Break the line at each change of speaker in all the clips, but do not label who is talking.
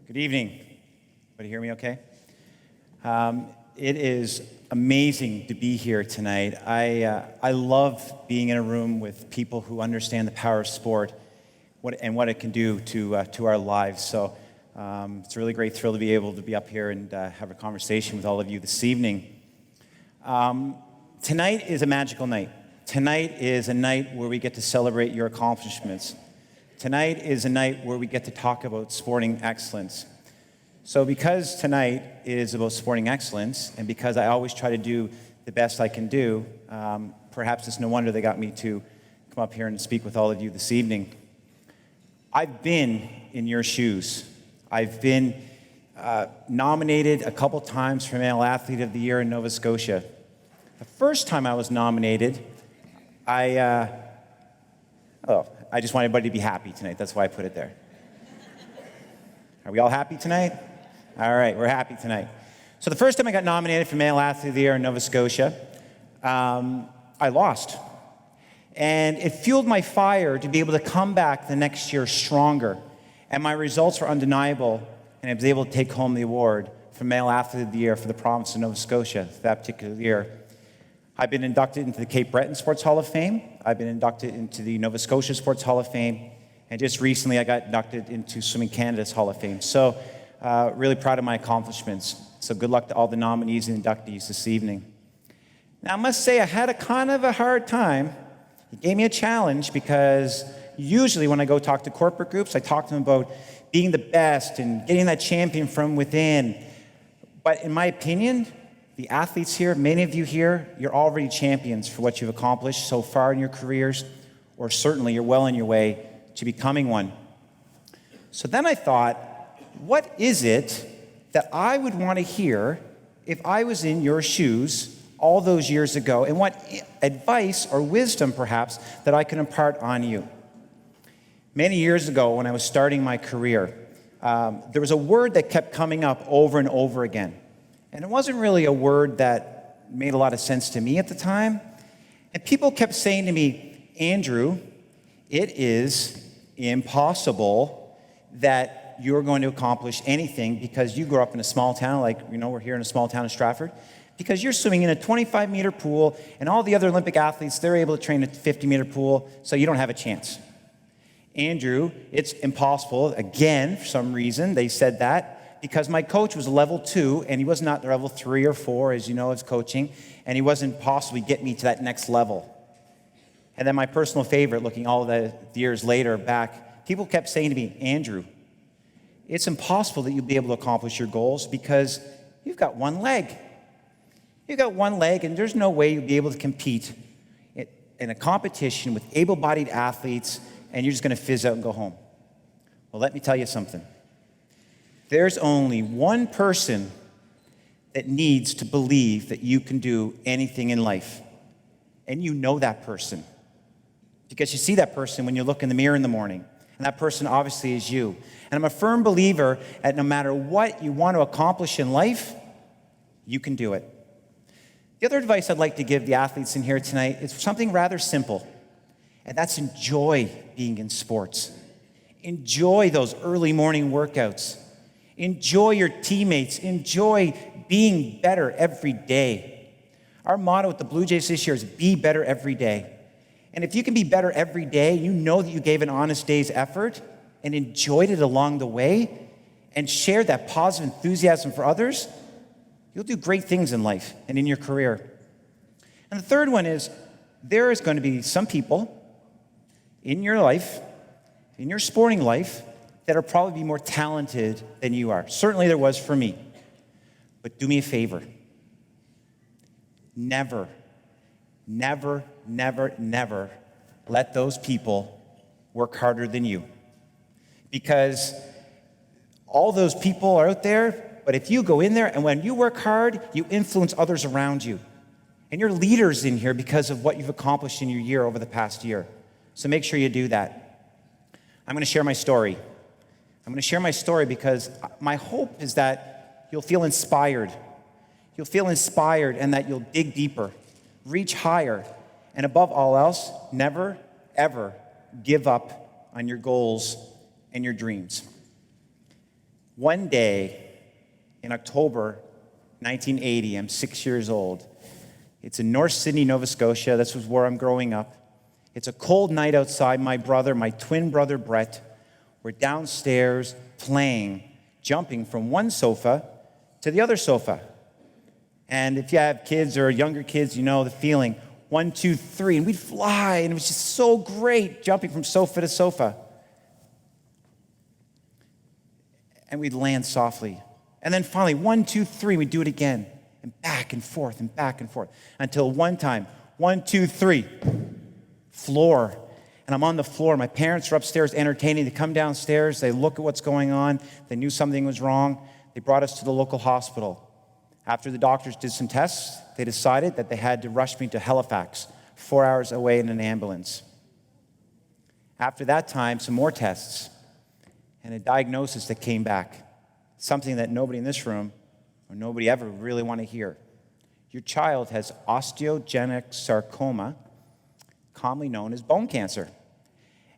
Good evening. Everybody hear me okay? It is amazing to be here tonight. I love being in a room with people who understand the power of sport and what it can do to our lives. So it's a really great thrill to be able to be up here and have a conversation with all of you this evening. Tonight is a magical night. Tonight is a night where we get to celebrate your accomplishments. Tonight is a night where we get to talk about sporting excellence. So because tonight is about sporting excellence, and because I always try to do the best I can do, perhaps it's no wonder they got me to come up here and speak with all of you this evening. I've been in your shoes. I've been nominated a couple times for Male Athlete of the Year in Nova Scotia. The first time I was nominated, I just want everybody to be happy tonight. That's why I put it there. Are we all happy tonight? All right, we're happy tonight. So the first time I got nominated for Male Athlete of the Year in Nova Scotia, I lost. And it fueled my fire to be able to come back the next year stronger. And my results were undeniable, and I was able to take home the award for Male Athlete of the Year for the province of Nova Scotia that particular year. I've been inducted into the Cape Breton Sports Hall of Fame. I've been inducted into the Nova Scotia Sports Hall of Fame. And just recently, I got inducted into Swimming Canada's Hall of Fame. So really proud of my accomplishments. So good luck to all the nominees and inductees this evening. Now, I must say I had a kind of a hard time. It gave me a challenge because usually when I go talk to corporate groups, I talk to them about being the best and getting that champion from within. But in my opinion, the athletes here, many of you here, you're already champions for what you've accomplished so far in your careers, or certainly you're well on your way to becoming one. So then I thought, what is it that I would want to hear if I was in your shoes all those years ago, and what advice or wisdom perhaps that I can impart on you? Many years ago when I was starting my career, there was a word that kept coming up over and over again. And it wasn't really a word that made a lot of sense to me at the time. And people kept saying to me, Andrew, it is impossible that you're going to accomplish anything because you grew up in a small town, we're here in a small town of Stratford, because you're swimming in a 25-meter pool, and all the other Olympic athletes, they're able to train at a 50-meter pool, so you don't have a chance. Andrew, it's impossible. Again, for some reason, they said that, because my coach was a level 2, and he was not level 3 or 4, as you know, as coaching, and he wasn't possibly get me to that next level. And then my personal favorite, looking all the years later back, people kept saying to me, Andrew, it's impossible that you'll be able to accomplish your goals because you've got one leg. You've got one leg, and there's no way you'll be able to compete in a competition with able-bodied athletes, and you're just going to fizz out and go home. Well, let me tell you something. There's only one person that needs to believe that you can do anything in life. And you know that person. Because you see that person when you look in the mirror in the morning. And that person obviously is you. And I'm a firm believer that no matter what you want to accomplish in life, you can do it. The other advice I'd like to give the athletes in here tonight is something rather simple. And that's enjoy being in sports. Enjoy those early morning workouts. Enjoy your teammates. Enjoy being better every day. Our motto at the Blue Jays this year is be better every day. And if you can be better every day, you know that you gave an honest day's effort and enjoyed it along the way and shared that positive enthusiasm for others, you'll do great things in life and in your career. And the third one is there is going to be some people in your life, in your sporting life, that are probably more talented than you are. Certainly there was for me. But do me a favor. Never, never, never, never let those people work harder than you. Because all those people are out there, but if you go in there and when you work hard, you influence others around you. And you're leaders in here because of what you've accomplished in your year over the past year. So make sure you do that. I'm going to share my story. I'm going to share my story because my hope is that you'll feel inspired. You'll feel inspired and that you'll dig deeper, reach higher, and above all else, never, ever give up on your goals and your dreams. One day in October 1980, I'm 6 years old. It's in North Sydney, Nova Scotia. This was where I'm growing up. It's a cold night outside. My twin brother, Brett, we're downstairs playing, jumping from one sofa to the other sofa. And if you have kids or younger kids, you know the feeling. 1, 2, 3, and we'd fly, and it was just so great jumping from sofa to sofa. And we'd land softly. And then finally, 1, 2, 3, we'd do it again. And back and forth, until one time, 1, 2, 3, floor. And I'm on the floor. My parents are upstairs entertaining. They come downstairs. They look at what's going on. They knew something was wrong. They brought us to the local hospital. After the doctors did some tests, they decided that they had to rush me to Halifax, 4 hours away in an ambulance. After that time, some more tests and a diagnosis that came back, something that nobody in this room or nobody ever really want to hear. Your child has osteogenic sarcoma, commonly known as bone cancer.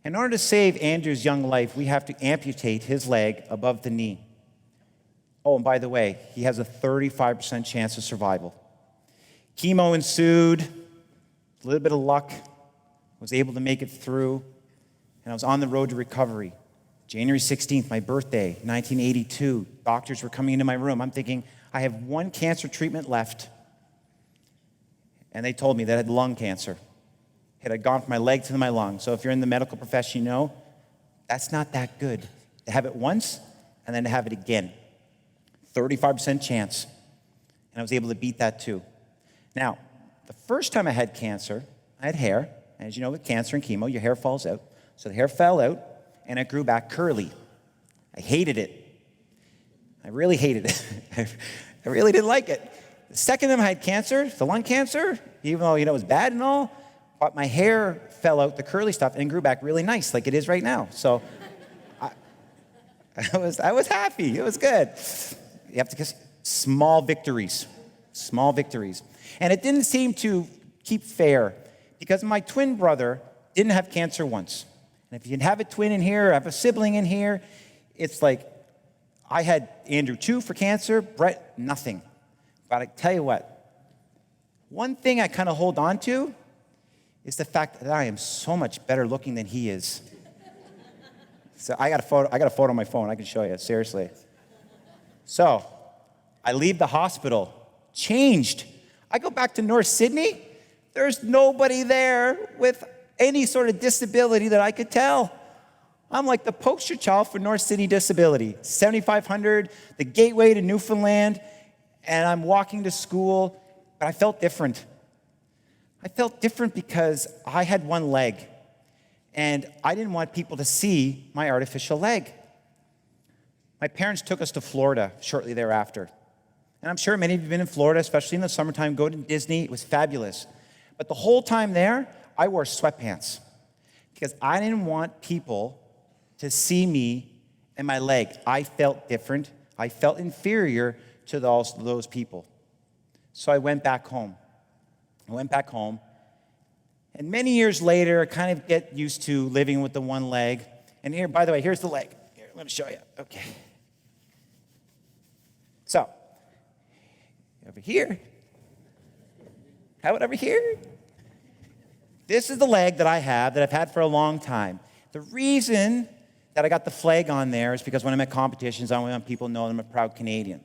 In order to save Andrew's young life, we have to amputate his leg above the knee. Oh, and by the way, he has a 35% chance of survival. Chemo ensued, a little bit of luck, was able to make it through, and I was on the road to recovery. January 16th, my birthday, 1982, doctors were coming into my room. I'm thinking, I have one cancer treatment left. And they told me that I had lung cancer. It had gone from my leg to my lung. So if you're in the medical profession, you know, that's not that good. To have it once and then to have it again. 35% chance. And I was able to beat that too. Now, the first time I had cancer, I had hair. As you know, with cancer and chemo, your hair falls out. So the hair fell out, and it grew back curly. I hated it. I really hated it. I really didn't like it. The second time I had cancer, the lung cancer, even though, it was bad and all, but my hair fell out, the curly stuff, and grew back really nice, like it is right now. So I was happy. It was good. You have to get small victories. And it didn't seem to keep fair because my twin brother didn't have cancer once. And if you have a twin in here, have a sibling in here, it's like I had Andrew 2 for cancer, Brett nothing. But I tell you what, one thing I kind of hold on to is the fact that I am so much better looking than he is. So I got a photo on my phone. I can show you, seriously. So I leave the hospital, changed. I go back to North Sydney. There's nobody there with any sort of disability that I could tell. I'm like the poster child for North Sydney disability. 7,500, the gateway to Newfoundland, and I'm walking to school, but I felt different. I felt different because I had one leg, and I didn't want people to see my artificial leg. My parents took us to Florida shortly thereafter. And I'm sure many of you have been in Florida, especially in the summertime, go to Disney. It was fabulous. But the whole time there, I wore sweatpants because I didn't want people to see me and my leg. I felt different. I felt inferior to those people. So I went back home. And many years later, I kind of get used to living with the one leg. And here, by the way, here's the leg. Here, let me show you. Okay. So, over here. How about over here? This is the leg that I have, that I've had for a long time. The reason that I got the flag on there is because when I'm at competitions, I want people to know that I'm a proud Canadian.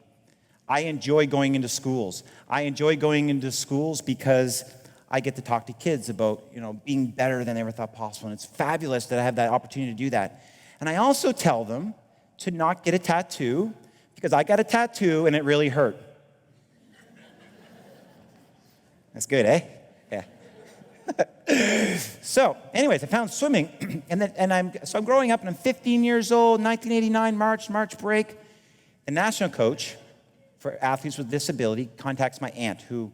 I enjoy going into schools. Because I get to talk to kids about, being better than they ever thought possible. And it's fabulous that I have that opportunity to do that. And I also tell them to not get a tattoo because I got a tattoo and it really hurt. That's good, eh? Yeah. So, anyways, I found swimming, and I'm growing up, and I'm 15 years old. 1989 March break. The national coach for athletes with disability contacts my aunt, who,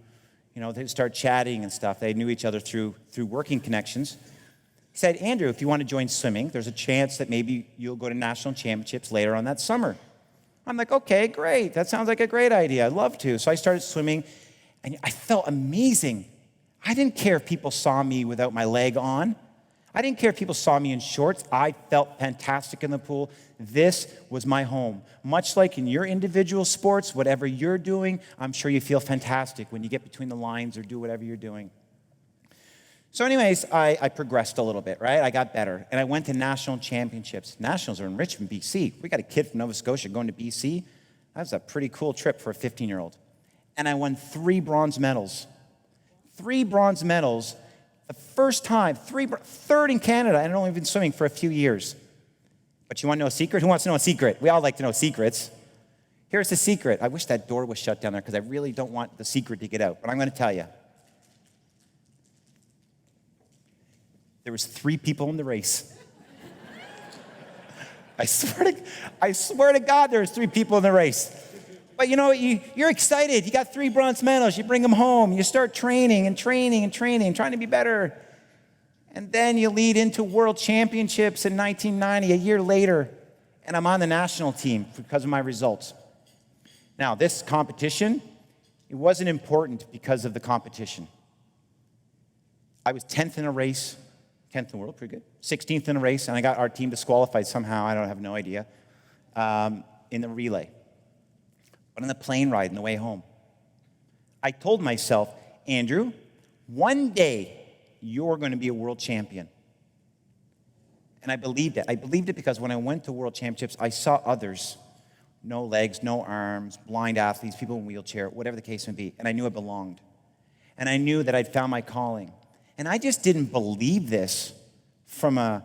they start chatting and stuff. They knew each other through working connections. He said, Andrew, if you want to join swimming, there's a chance that maybe you'll go to national championships later on that summer. I'm like, okay, great. That sounds like a great idea. I'd love to. So I started swimming, and I felt amazing. I didn't care if people saw me without my leg on. I didn't care if people saw me in shorts. I felt fantastic in the pool. This was my home. Much like in your individual sports, whatever you're doing, I'm sure you feel fantastic when you get between the lines or do whatever you're doing. So anyways, I progressed a little bit, right? I got better, and I went to national championships. Nationals are in Richmond, BC. We got a kid from Nova Scotia going to BC. That was a pretty cool trip for a 15-year-old. And I won 3 bronze medals. 3 bronze medals. The first time, third in Canada, and I'd only been swimming for a few years. But you want to know a secret? Who wants to know a secret? We all like to know secrets. Here's the secret. I wish that door was shut down there because I really don't want the secret to get out, but I'm going to tell you. There was 3 people in the race. I swear to God, there was 3 people in the race. But you know, you're excited. You got 3 bronze medals. You bring them home. You start training and training and training, trying to be better. And then you lead into World Championships in 1990, a year later, and I'm on the national team because of my results. Now, this competition, it wasn't important because of the competition. I was 10th in a race, 10th in the world, pretty good. 16th in a race, and I got our team disqualified somehow, I have no idea, in the relay. But on the plane ride on the way home, I told myself, Andrew, one day you're going to be a world champion. And I believed it. I believed it because when I went to World Championships, I saw others, no legs, no arms, blind athletes, people in wheelchair, whatever the case may be, and I knew I belonged. And I knew that I'd found my calling. And I just didn't believe this from a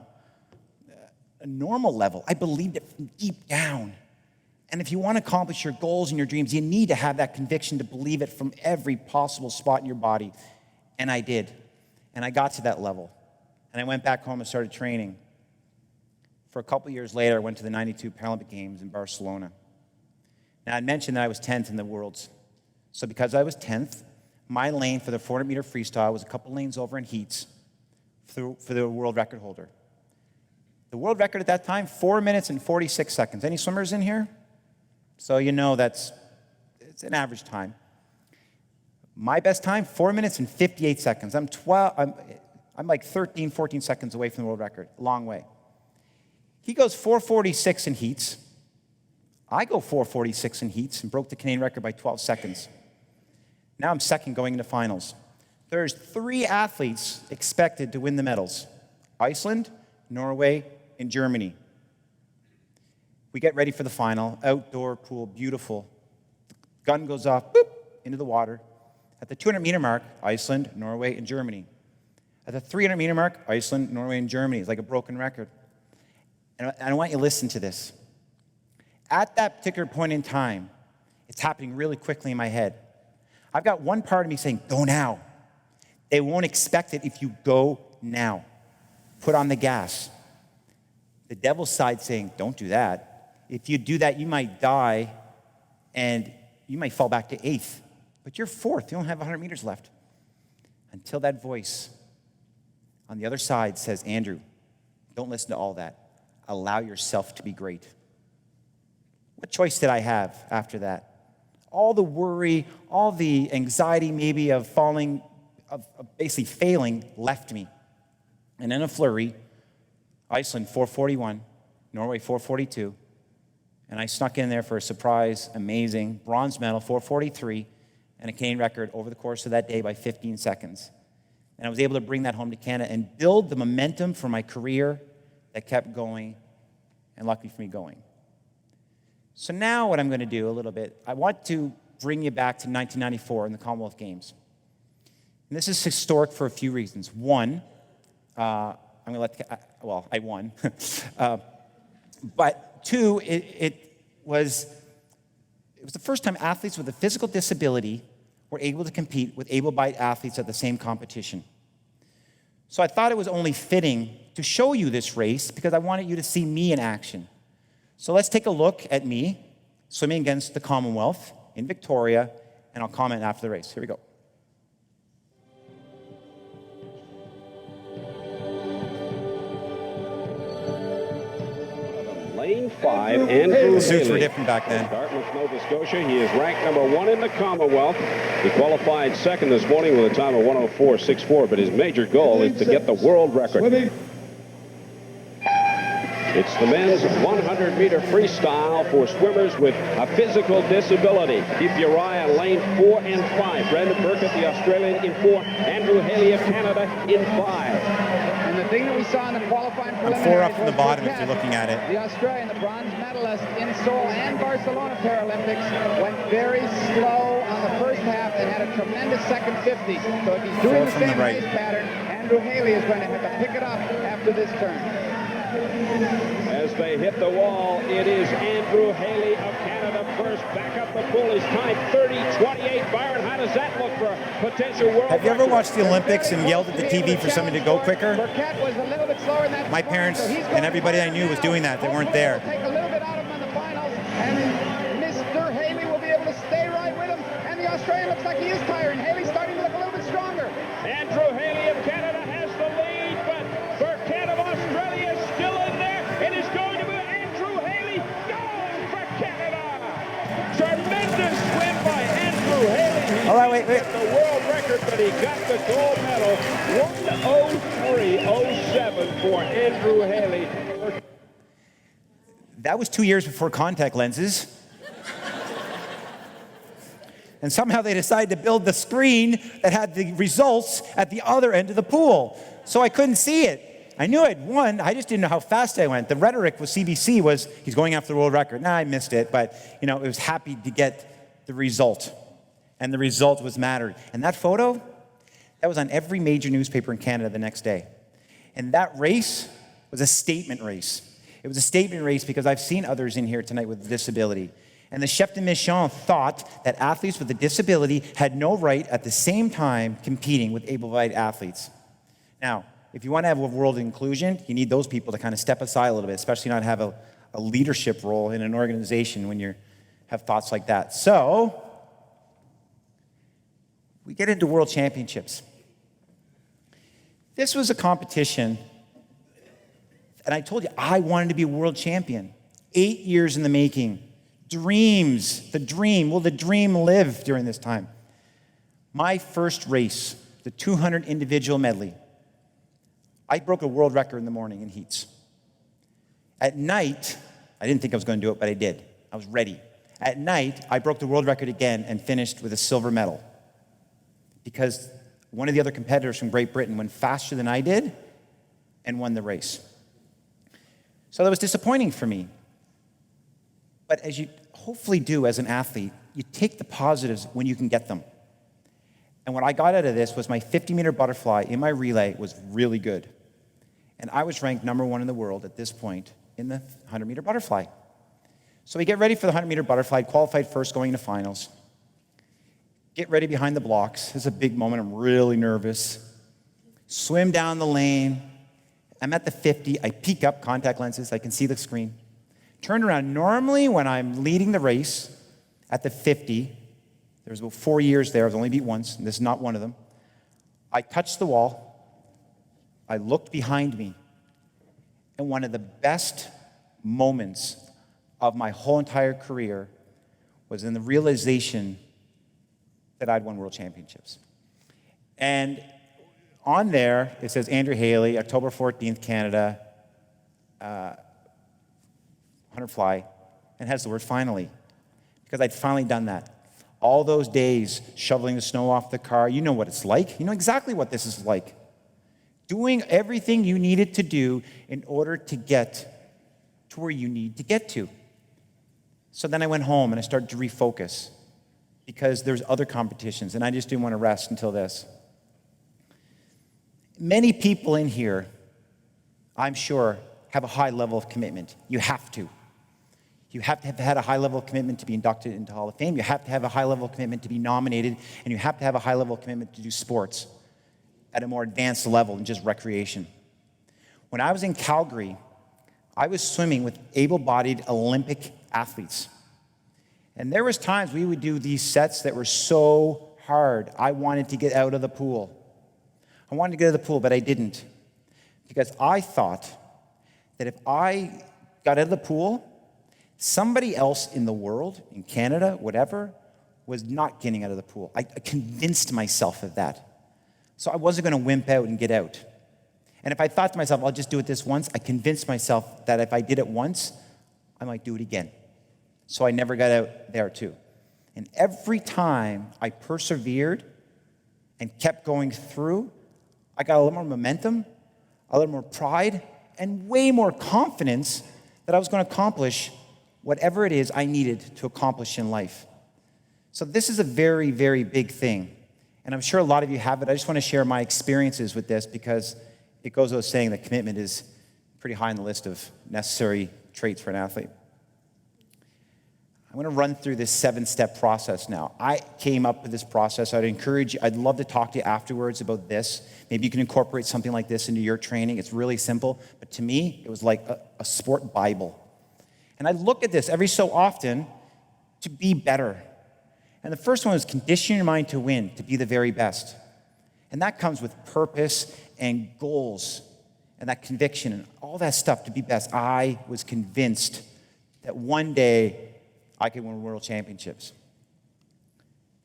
normal level. I believed it from deep down. And if you want to accomplish your goals and your dreams, you need to have that conviction to believe it from every possible spot in your body. And I did. And I got to that level. And I went back home and started training. For a couple years later, I went to the 92 Paralympic Games in Barcelona. Now, I mentioned that I was 10th in the worlds. So because I was 10th, my lane for the 400-meter freestyle was a couple lanes over in heats for the world record holder. The world record at that time, 4 minutes and 46 seconds. Any swimmers in here? So you know it's an average time. My best time, 4 minutes and 58 seconds. I'm like 13, 14 seconds away from the world record, a long way. He goes 4:46 in heats. I go 4:46 in heats and broke the Canadian record by 12 seconds. Now I'm second going into finals. There's 3 athletes expected to win the medals: Iceland, Norway, and Germany. We get ready for the final, outdoor pool, beautiful. The gun goes off, boop, into the water. At the 200-meter mark, Iceland, Norway, and Germany. At the 300-meter mark, Iceland, Norway, and Germany. It's like a broken record. And I want you to listen to this. At that particular point in time, it's happening really quickly in my head. I've got one part of me saying, go now. They won't expect it if you go now. Put on the gas. The devil's side saying, don't do that. If you do that, you might die, and you might fall back to 8th. But you're 4th. You don't have 100 meters left. Until that voice on the other side says, Andrew, don't listen to all that. Allow yourself to be great. What choice did I have after that? All the worry, all the anxiety maybe of falling, of basically failing, left me. And in a flurry, Iceland 4:41, Norway 4:42, and I snuck in there for a surprise, amazing bronze medal, 4:43, and a Canadian record over the course of that day by 15 seconds. And I was able to bring that home to Canada and build the momentum for my career that kept going, and luckily for me, going. So now what I'm going to do a little bit, I want to bring you back to 1994 in the Commonwealth Games. And this is historic for a few reasons. One, I'm going to let, I won. But 2, it was the first time athletes with a physical disability were able to compete with able-bodied athletes at the same competition. So I thought it was only fitting to show you this race because I wanted you to see me in action. So let's take a look at me swimming against the Commonwealth in Victoria, and I'll comment after the race. Here we go.
Lane 5, Andrew
The suits were
Haley.
different back then.
Dartmouth, Nova Scotia. He is ranked number 1 in the Commonwealth. He qualified second this morning with a time of 1:04.64, but his major goal is to get the world record. It's the men's 100-meter freestyle for swimmers with a physical disability. Keith Uriah, lane 4 and 5. Brandon Burkett, the Australian, in 4. Andrew Haley of Canada in 5.
And the thing that we saw in the qualifying
I'm
preliminaries
4 up from the
was
bottom if
Burkett,
you're looking at it.
the Australian, the bronze medalist in Seoul and Barcelona Paralympics, went very slow on the first half and had a tremendous second 50. So if he's doing the
from the
same
right.
race pattern, Andrew Haley is going to have to pick it up after this turn.
As they hit the wall, it is Andrew Haley of Canada first. Back up the pool. He's tied 30-28. Byron, how does that look for a potential world
Have you ever
record?
watched the Olympics and yelled at the TV for somebody to go quicker?
Burkett was a little bit slower in that
My
corner,
parents
so he's
and
going
everybody I knew was doing that. They weren't there.
Hopefully it'll take a little bit out of him in the finals, and Mr. Haley will be able to stay right with him. And the Australian looks like he is tiring. Haley's starting to look a little bit stronger.
Andrew Haley of Canada has the lead, but Burkett of Australia is still in there. It is going to be Andrew Haley. Goal for Canada. Tremendous win by Andrew Haley.
All right, wait.
The world record, but he got the gold medal. 1:03.07 for Andrew Haley.
That was 2 years before contact lenses. And somehow they decided to build the screen that had the results at the other end of the pool. So I couldn't see it. I knew I'd won, I just didn't know how fast I went. The rhetoric with CBC was, he's going after the world record. Nah, I missed it, but it was happy to get the result. And the result was mattered. And that photo, that was on every major newspaper in Canada the next day. And that race was a statement race. It was a statement race because I've seen others in here tonight with a disability. And the chef de mission thought that athletes with a disability had no right at the same time competing with able-bodied athletes. Now, if you want to have a world inclusion, you need those people to kind of step aside a little bit, especially not have a leadership role in an organization when you have thoughts like that. So, we get into world championships. This was a competition, and I told you, I wanted to be a world champion. 8 years in the making. Dreams, the dream. Will the dream live during this time? My first race, the 200 individual medley, I broke a world record in the morning in heats. At night, I didn't think I was going to do it, but I did. I was ready. At night, I broke the world record again and finished with a silver medal because one of the other competitors from Great Britain went faster than I did and won the race. So that was disappointing for me. But as you hopefully do as an athlete, you take the positives when you can get them. And what I got out of this was my 50-meter butterfly in my relay was really good. And I was ranked number 1 in the world at this point in the 100-meter butterfly. So we get ready for the 100-meter butterfly, qualified first going into finals. Get ready behind the blocks. This is a big moment. I'm really nervous. Swim down the lane. I'm at the 50. I peek up, contact lenses. I can see the screen. Turn around. Normally, when I'm leading the race at the 50, there was about 4 years there. I was only beat once, and this is not one of them. I touched the wall. I looked behind me. And one of the best moments of my whole entire career was in the realization that I'd won world championships. And on there, it says Andrew Haley, October 14th, Canada, 100 fly, and has the word finally, because I'd finally done that. All those days shoveling the snow off the car, you know what it's like. You know exactly what this is like. Doing everything you needed to do in order to get to where you need to get to. So then I went home and I started to refocus because there's other competitions and I just didn't want to rest until this. Many people in here, I'm sure, have a high level of commitment. You have to. You have to have had a high level of commitment to be inducted into Hall of Fame. You have to have a high level of commitment to be nominated, and you have to have a high level of commitment to do sports at a more advanced level than just recreation. When I was in Calgary, I was swimming with able-bodied Olympic athletes. And there was times we would do these sets that were so hard, I wanted to get out of the pool. I wanted to get out of the pool, but I didn't. Because I thought that if I got out of the pool, somebody else in the world, in Canada, whatever, was not getting out of the pool. I convinced myself of that. So I wasn't going to wimp out and get out. And if I thought to myself, I'll just do it this once, I convinced myself that if I did it once, I might do it again. So I never got out there too. And every time I persevered and kept going through, I got a little more momentum, a little more pride, and way more confidence that I was going to accomplish whatever it is I needed to accomplish in life. So this is a very, very big thing. And I'm sure a lot of you have it. I just want to share my experiences with this because it goes without saying that commitment is pretty high on the list of necessary traits for an athlete. I'm going to run through this 7-step process now. I came up with this process. I'd encourage you, I'd love to talk to you afterwards about this. Maybe you can incorporate something like this into your training. It's really simple. But to me, it was like a sport Bible. And I look at this every so often to be better. And the first one is condition your mind to win, to be the very best. And that comes with purpose and goals and that conviction and all that stuff to be best. I was convinced that one day I could win world championships.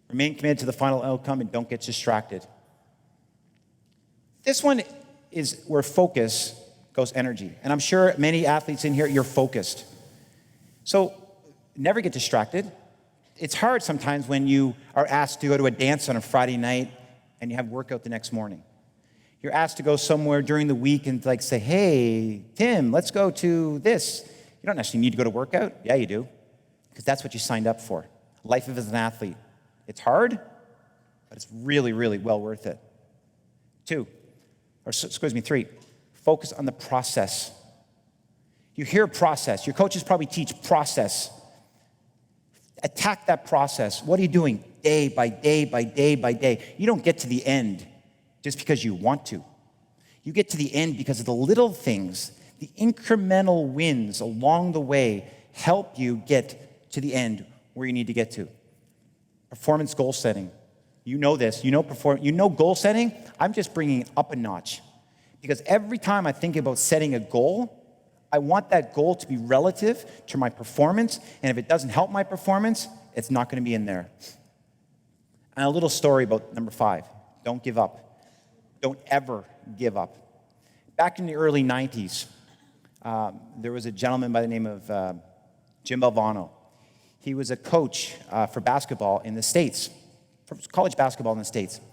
Remain committed to the final outcome and don't get distracted. This one is where focus goes energy. And I'm sure many athletes in here, you're focused. So never get distracted. It's hard sometimes when you are asked to go to a dance on a Friday night and you have workout the next morning. You're asked to go somewhere during the week and like say, hey, Tim, let's go to this. You don't necessarily need to go to workout. Yeah, you do. Because that's what you signed up for. Life as an athlete. It's hard, but it's really, really well worth it. 3, focus on the process. You hear process. Your coaches probably teach process. Attack that process. What are you doing? Day by day by day by day. You don't get to the end just because you want to. You get to the end because of the little things, the incremental wins along the way help you get to the end where you need to get to. Performance goal setting. You know this. You know goal setting. I'm just bringing it up a notch. Because every time I think about setting a goal, I want that goal to be relative to my performance. And if it doesn't help my performance, it's not going to be in there. And a little story about number 5. Don't give up. Don't ever give up. Back in the early 90s, there was a gentleman by the name of Jim Valvano. He was a coach for basketball in the States, for college basketball in the States. And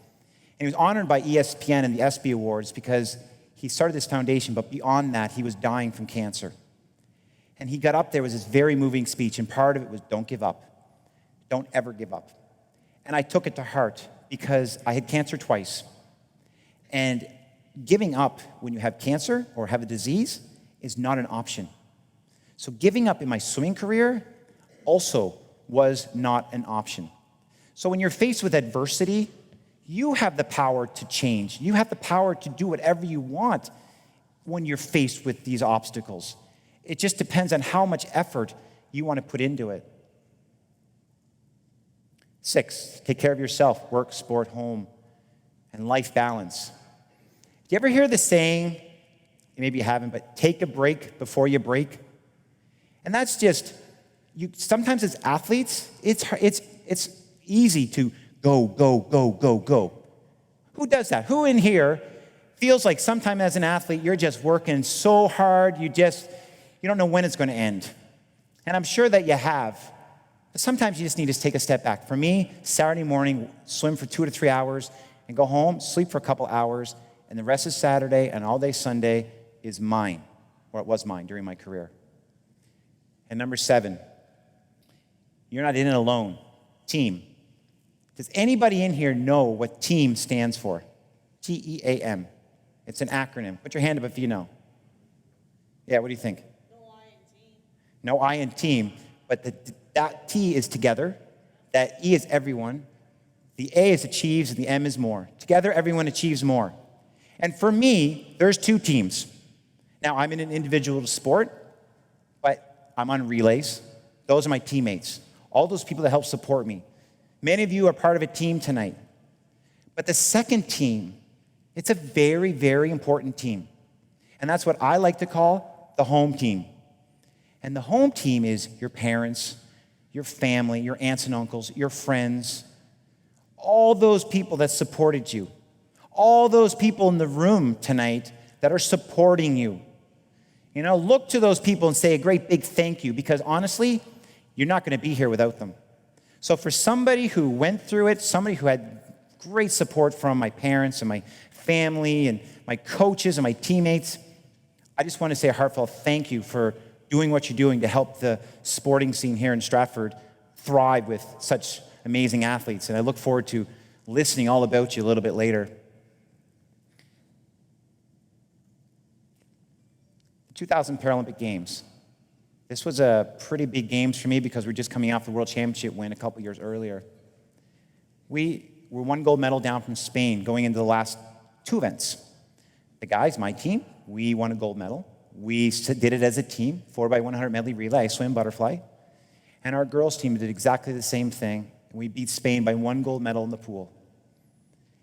he was honored by ESPN and the ESPY Awards because he started this foundation, but beyond that, he was dying from cancer. And he got up there with this very moving speech, and part of it was, don't give up. Don't ever give up. And I took it to heart because I had cancer twice. And giving up when you have cancer or have a disease is not an option. So giving up in my swimming career also was not an option. So when you're faced with adversity, you have the power to change. You have the power to do whatever you want when you're faced with these obstacles. It just depends on how much effort you want to put into it. 6, take care of yourself, work, sport, home, and life balance. Do you ever hear the saying, maybe you haven't, but take a break before you break? And that's just, sometimes as athletes, it's easy to go, go, go, go, go. Who does that? Who in here feels like sometime as an athlete, you're just working so hard, you don't know when it's going to end? And I'm sure that you have. But sometimes you just need to take a step back. For me, Saturday morning, swim for 2 to 3 hours and go home, sleep for a couple hours, and the rest of Saturday and all day Sunday is mine, or it was mine during my career. And number 7, you're not in it alone. Team. Does anybody in here know what TEAM stands for? TEAM. It's an acronym. Put your hand up if you know. Yeah, what do you think?
No I in team.
No I in team, but that T is together, that E is everyone, the A is achieves, and the M is more. Together, everyone achieves more. And for me, there's 2 teams. Now, I'm in an individual sport, but I'm on relays. Those are my teammates. All those people that help support me. Many of you are part of a team tonight. But the second team, it's a very, very important team. And that's what I like to call the home team. And the home team is your parents, your family, your aunts and uncles, your friends, all those people that supported you, all those people in the room tonight that are supporting you. You know, look to those people and say a great big thank you, because honestly, you're not going to be here without them. So for somebody who went through it, somebody who had great support from my parents and my family and my coaches and my teammates, I just want to say a heartfelt thank you for doing what you're doing to help the sporting scene here in Stratford thrive with such amazing athletes. And I look forward to listening all about you a little bit later. The 2000 Paralympic Games. This was a pretty big games for me because we're just coming off the World Championship win a couple years earlier. We were one gold medal down from Spain going into the last two events. The guys, my team, we won a gold medal. We did it as a team, 4x100 medley relay, swim, butterfly. And our girls team did exactly the same thing. And we beat Spain by one gold medal in the pool.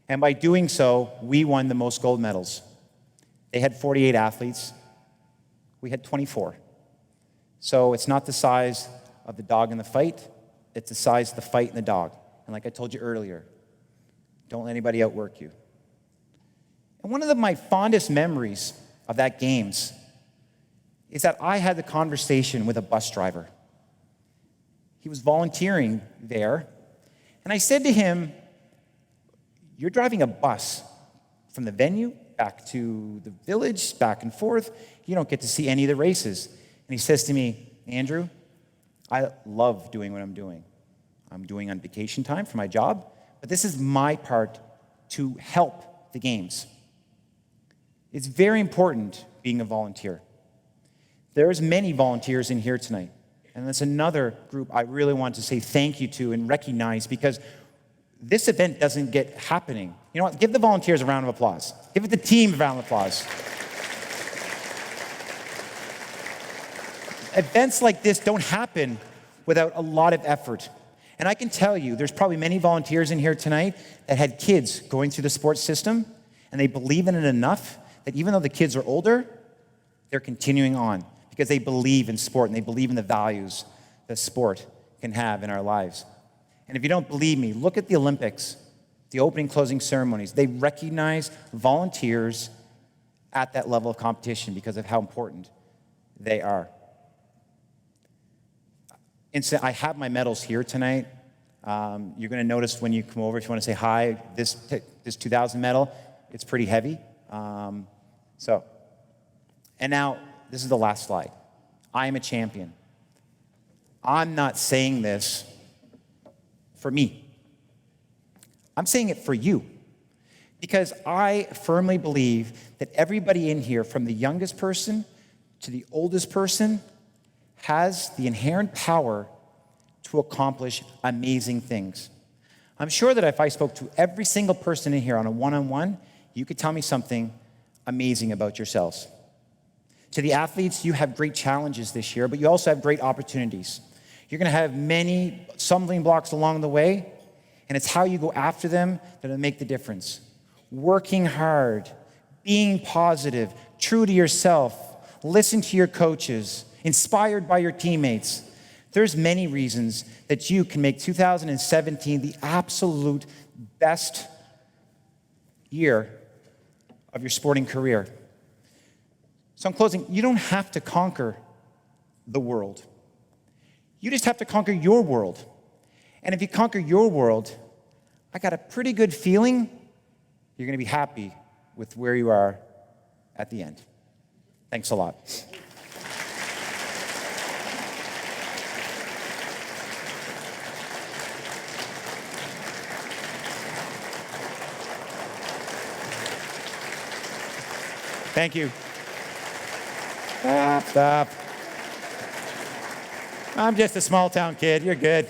And by doing so, we won the most gold medals. They had 48 athletes. We had 24. So it's not the size of the dog in the fight, it's the size of the fight in the dog. And like I told you earlier, don't let anybody outwork you. And one of my fondest memories of that games is that I had the conversation with a bus driver. He was volunteering there, and I said to him, "You're driving a bus from the venue back to the village, back and forth. You don't get to see any of the races." And he says to me, "Andrew, I love doing what I'm doing. I'm doing on vacation time for my job, but this is my part to help the games." It's very important being a volunteer. There's many volunteers in here tonight, and that's another group I really want to say thank you to and recognize, because this event doesn't get happening. You know what? Give the volunteers a round of applause. Give the team a round of applause. Events like this don't happen without a lot of effort. And I can tell you, there's probably many volunteers in here tonight that had kids going through the sports system, and they believe in it enough that even though the kids are older, they're continuing on because they believe in sport and they believe in the values that sport can have in our lives. And if you don't believe me, look at the Olympics, the opening closing ceremonies. They recognize volunteers at that level of competition because of how important they are. I have my medals here tonight. You're going to notice when you come over, if you want to say hi, this 2000 medal, it's pretty heavy. And now, this is the last slide. I am a champion. I'm not saying this for me. I'm saying it for you. Because I firmly believe that everybody in here, from the youngest person to the oldest person, has the inherent power to accomplish amazing things. I'm sure that if I spoke to every single person in here on a one-on-one, you could tell me something amazing about yourselves. To the athletes, you have great challenges this year, but you also have great opportunities. You're going to have many stumbling blocks along the way, and it's how you go after them that'll make the difference. Working hard, being positive, true to yourself, listen to your coaches, inspired by your teammates. There's many reasons that you can make 2017 the absolute best year of your sporting career. So in closing, you don't have to conquer the world. You just have to conquer your world. And if you conquer your world, I got a pretty good feeling you're going to be happy with where you are at the end. Thanks a lot. Thank you. Stop. I'm just a small town kid. You're good.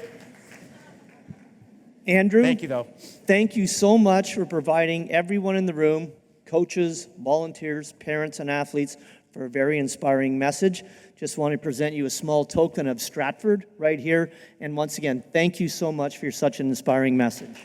Andrew,
thank you, though.
Thank you so much for providing everyone in the room, coaches, volunteers, parents, and athletes, for a very inspiring message. Just want to present you a small token of Stratford right here. And once again, thank you so much for such an inspiring message.